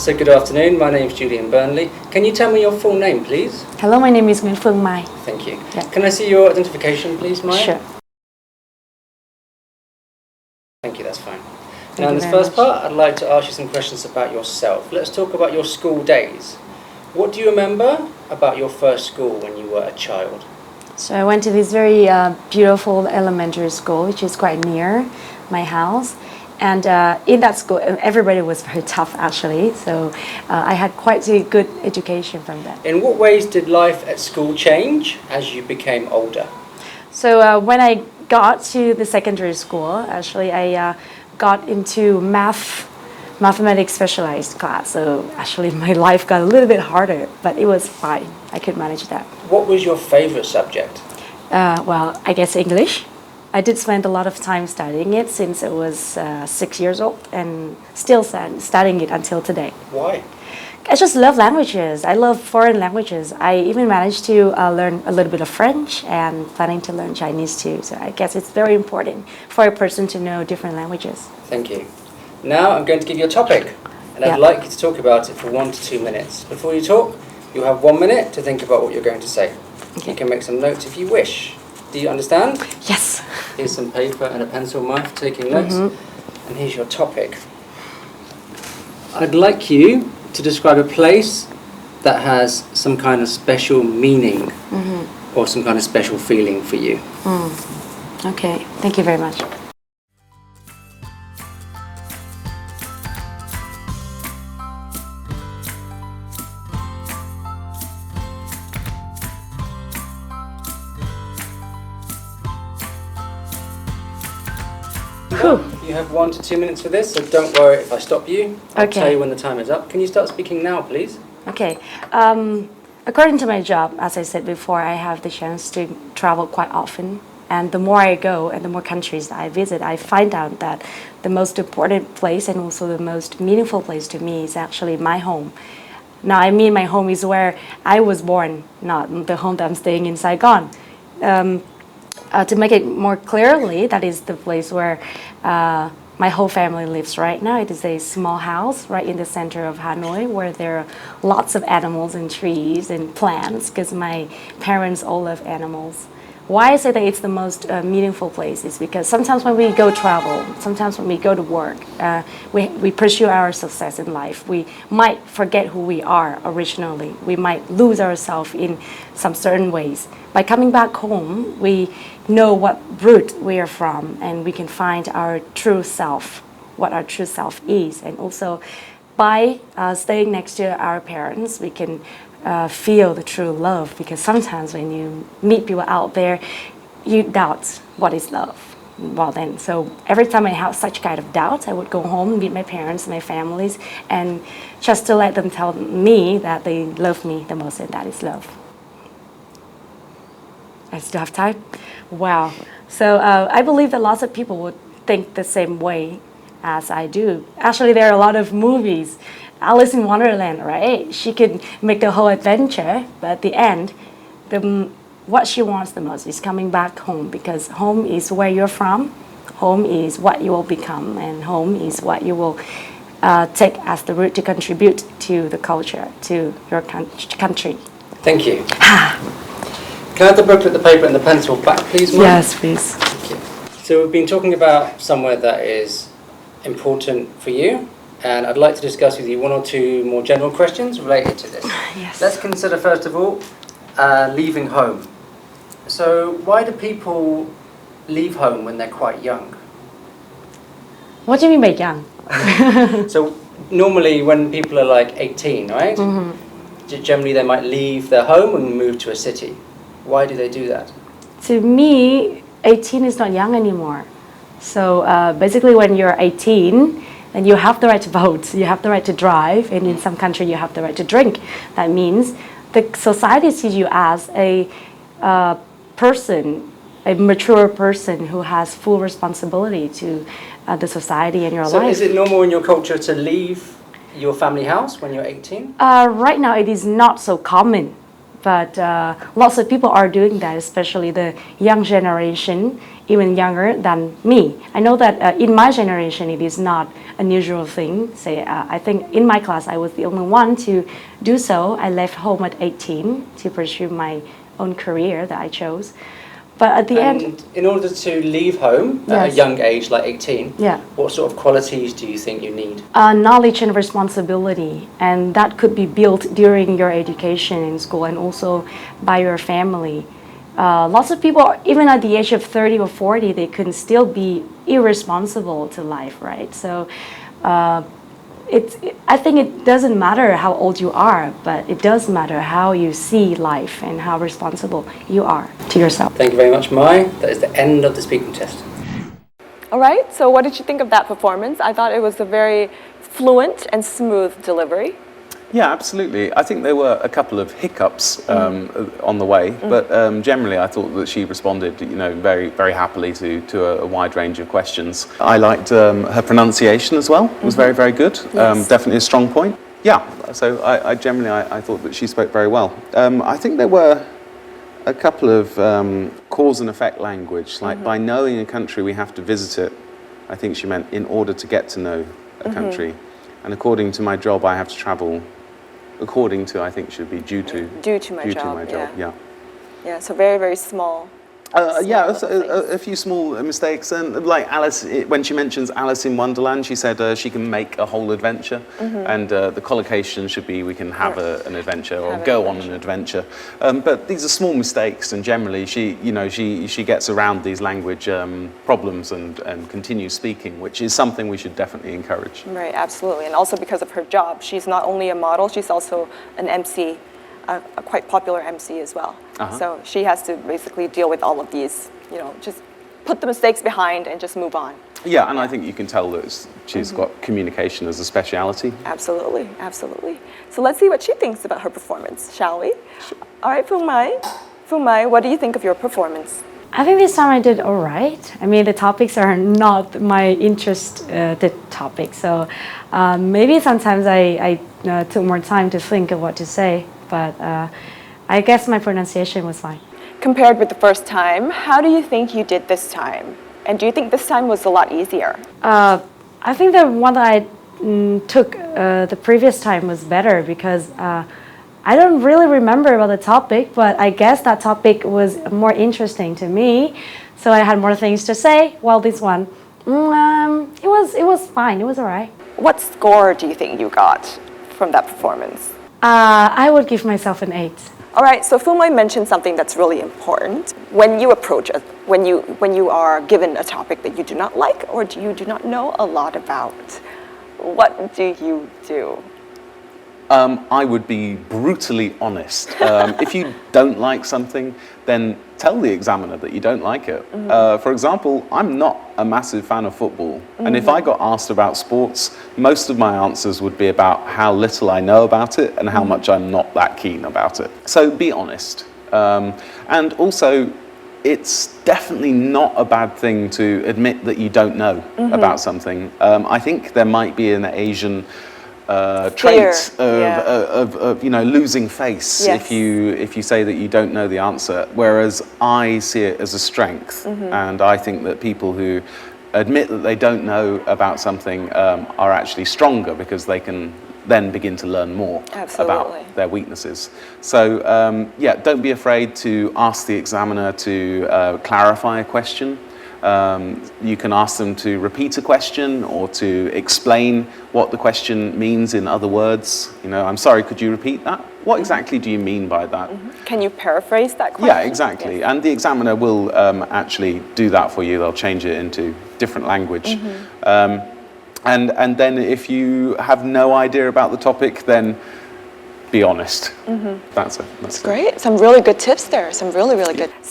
So good afternoon, my name is Julian Burnley. Can you tell me your full name, please? Hello, my name is Phương Mai. Thank you. Yeah. Can I see your identification, please, Maya? Sure. Thank you, that's fine. Thank Now, in you this very first much. part, I'd like to ask you some questions about yourself. Let's talk about your school days. What do you remember about your first school when you were a child? So I went to this very beautiful elementary school, which is quite near my house. And in that school, everybody was very tough, actually. So I had quite a good education from that. In what ways did life at school change as you became older? So when I got to the secondary school, actually, I got into mathematics specialized class. So actually, my life got a little bit harder, but it was fine. I could manage that. What was your favorite subject? Well, I guess English. I did spend a lot of time studying it since I was 6 years old and still studying it until today. Why? I just love languages. I love foreign languages. I even managed to learn a little bit of French and planning to learn Chinese too. So I guess it's very important for a person to know different languages. Thank you. Now I'm going to give you a topic, and I'd like you to talk about it for 1 to 2 minutes. Before you talk, you'll have 1 minute to think about what you're going to say. Okay. You can make some notes if you wish. Do you understand? Yes. Here's some paper and a pencil, Mike, for taking notes. And here's your topic. I'd like you to describe a place that has some kind of special meaning or some kind of special feeling for you. Okay. Thank you very much. You have 1 to 2 minutes for this, so don't worry if I stop you. I'll Okay. tell you when the time is up. Can you start speaking now, please? Okay. According to my job, as I said before, I have the chance to travel quite often. And the more I go and the more countries that I visit, I find out that the most important place and also the most meaningful place to me is actually my home. Now, I mean my home is where I was born, not the home that I'm staying in Saigon. To make it more clearly, that is the place where my whole family lives right now. It is a small house right in the center of Hanoi where there are lots of animals and trees and plants because my parents all love animals. Why I say that it's the most meaningful place is because sometimes when we go travel, sometimes when we go to work, we pursue our success in life. We might forget who we are originally. We might lose ourselves in some certain ways. By coming back home, we know what root we are from and we can find our true self, what our true self is. And also by staying next to our parents, we can feel the true love, because sometimes when you meet people out there, you doubt what is love. Well then, so every time I have such kind of doubts, I would go home, meet my parents, my families, and just to let them tell me that they love me the most, and that is love. I still have time? Wow. So I believe that lots of people would think the same way as I do. Actually, there are a lot of movies. Alice in Wonderland, right? She could make the whole adventure, but at the end, what she wants the most is coming back home, because home is where you're from, home is what you will become, and home is what you will take as the root to contribute to the culture, to your country. Thank you. Can I have the booklet, the paper and the pencil back, please, Mike? Yes, please. Thank you. So we've been talking about somewhere that is important for you, and I'd like to discuss with you 1 or 2 more general questions related to this. Yes. Let's consider, first of all, leaving home. So why do people leave home when they're quite young? What do you mean by young? So normally when people are like 18, right? Generally they might leave their home and move to a city. Why do they do that? To me, 18 is not young anymore. So basically when you're 18, then you have the right to vote, you have the right to drive, and in some country you have the right to drink. That means the society sees you as a person, a mature person who has full responsibility to the society and your life. So is it normal in your culture to leave your family house when you're 18? Right now it is not so common, But lots of people are doing that, especially the young generation, even younger than me. I know that in my generation it is not an unusual thing. Say, I think in my class I was the only one to do so. I left home at 18 to pursue my own career that I chose. But at the end, in order to leave home at a Yes. young age, like 18, Yeah. what sort of qualities do you think you need? knowledge and responsibility, and that could be built during your education in school and also by your family. Lots of people, even at the age of 30 or 40, they can still be irresponsible to life, right? So I think it doesn't matter how old you are, but it does matter how you see life and how responsible you are to yourself. Thank you very much, Mai. That is the end of the speaking test. All right, so what did you think of that performance? I thought it was a very fluent and smooth delivery. Yeah, absolutely. I think there were a couple of hiccups on the way, but generally I thought that she responded, very, very happily to a wide range of questions. I liked her pronunciation as well. It was very, very good. Yes. Definitely a strong point. Yeah, so I generally thought that she spoke very well. I think there were a couple of cause and effect language, like by knowing a country we have to visit it. I think she meant in order to get to know a country. And according to my job, I have to travel. According to, I think, should be due to. Due to my job, yeah. Yeah, so very, very small. Yeah, a few small mistakes, and like Alice, when she mentions Alice in Wonderland, she said she can make a whole adventure, and the collocation should be we can have an adventure or go on an adventure. But these are small mistakes, and generally she gets around these language problems and continues speaking, which is something we should definitely encourage. Right, absolutely, and also because of her job, she's not only a model, she's also an MC. A quite popular MC as well. So she has to basically deal with all of these, just put the mistakes behind and just move on. Yeah, and I think you can tell that she's got communication as a speciality. Absolutely, absolutely. So let's see what she thinks about her performance, shall we? All right, Phương Mai, what do you think of your performance? I think this time I did all right. I mean, the topics are not my interested topics, so maybe sometimes I took more time to think of what to say, but I guess my pronunciation was fine. Compared with the first time, how do you think you did this time? And do you think this time was a lot easier? I think the one that I took the previous time was better because I don't really remember about the topic, but I guess that topic was more interesting to me, so I had more things to say. While this one, it was fine. It was alright. What score do you think you got from that performance? I would give myself an 8. All right. So Phương Mai mentioned something that's really important. When you approach when you are given a topic that you do not like or you do not know a lot about, what do you do? I would be brutally honest. If you don't like something, then tell the examiner that you don't like it. For example, I'm not a massive fan of football. And if I got asked about sports, most of my answers would be about how little I know about it and how much I'm not that keen about it. So be honest. And also, it's definitely not a bad thing to admit that you don't know about something. I think there might be an Asian trait of losing face if you say that you don't know the answer, whereas I see it as a strength, and I think that people who admit that they don't know about something are actually stronger because they can then begin to learn more about their weaknesses. So don't be afraid to ask the examiner to clarify a question. You can ask them to repeat a question or to explain what the question means in other words. I'm sorry, could you repeat that? What exactly do you mean by that? Can you paraphrase that question? Yeah, exactly. Yes. And the examiner will actually do that for you. They'll change it into different language. And then if you have no idea about the topic, then be honest. That's it. That's great. Some really good tips there. Some really, really good.